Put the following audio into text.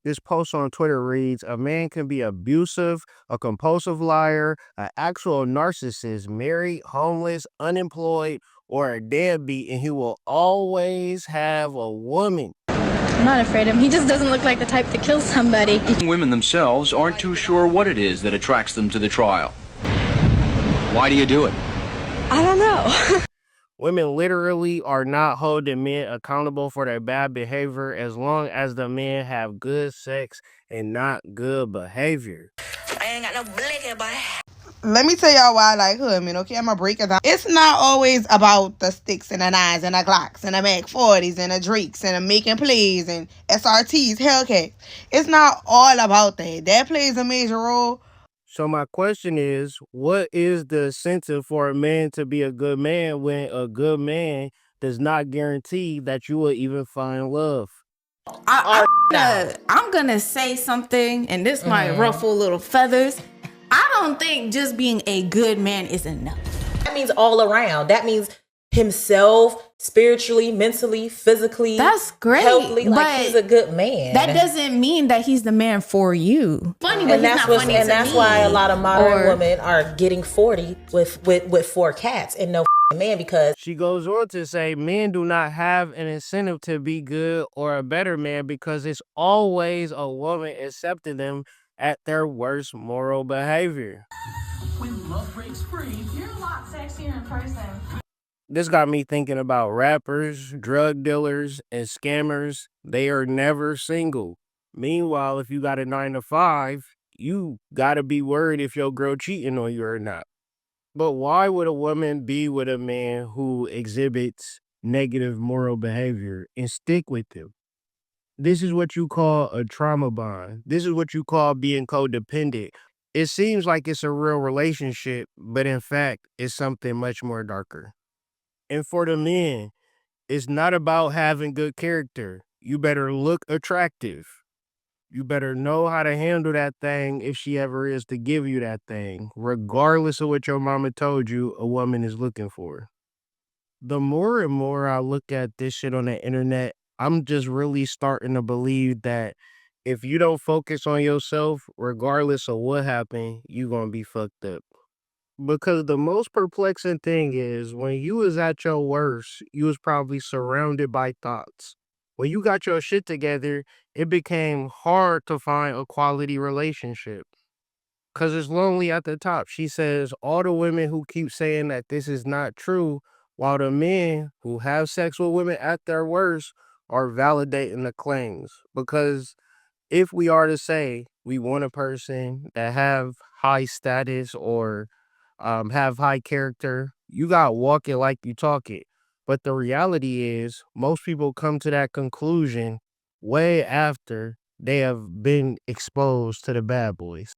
This post on Twitter reads, a man can be abusive, a compulsive liar, an actual narcissist, married, homeless, unemployed, or a deadbeat, and he will always have a woman. I'm not afraid of him. He just doesn't look like the type to kill somebody. Women themselves aren't too sure what it is that attracts them to the trial. Why do you do it? I don't know. Women literally are not holding men accountable for their bad behavior as long as the men have good sex and not good behavior. I ain't got no blicky, boy. Let me tell y'all why I like Hoodman, okay? I'm gonna break it down. It's not always about the sticks and the nines and the Glocks and the Mac 40s and the Drakes and the making plays and SRTs, Hellcats. It's not all about that. That plays a major role. So my question is, what is the incentive for a man to be a good man when a good man does not guarantee that you will even find love? I'm gonna say something, and this might ruffle little feathers. I don't think just being a good man is enough. That means all around. That means himself, spiritually, mentally, physically. That's great, healthily, like but he's a good man. That doesn't mean that he's the man for you. Funny, but and he's that's not funny and to that's me. why a lot of modern women are getting 40 with 4 cats and no man, because she goes on to say men do not have an incentive to be good or a better man because it's always a woman accepting them at their worst moral behavior. When love breaks free, you're a lot sexier in person. This got me thinking about rappers, drug dealers, and scammers. They are never single. Meanwhile, if you got a 9 to 5, you gotta be worried if your girl cheating on you or not. But why would a woman be with a man who exhibits negative moral behavior and stick with him? This is what you call a trauma bond. This is what you call being codependent. It seems like it's a real relationship, but in fact, it's something much more darker. And for the men, it's not about having good character. You better look attractive. You better know how to handle that thing if she ever is to give you that thing, regardless of what your mama told you a woman is looking for. The more and more I look at this shit on the internet, I'm just really starting to believe that if you don't focus on yourself, regardless of what happened, you gonna be fucked up. Because the most perplexing thing is when you was at your worst, you was probably surrounded by thoughts. When you got your shit together, it became hard to find a quality relationship. Cause it's lonely at the top. She says all the women who keep saying that this is not true, while the men who have sex with women at their worst are validating the claims. Because if we are to say we want a person that have high status or have high character, you got walk it like you talk it. But the reality is, most people come to that conclusion way after they have been exposed to the bad boys.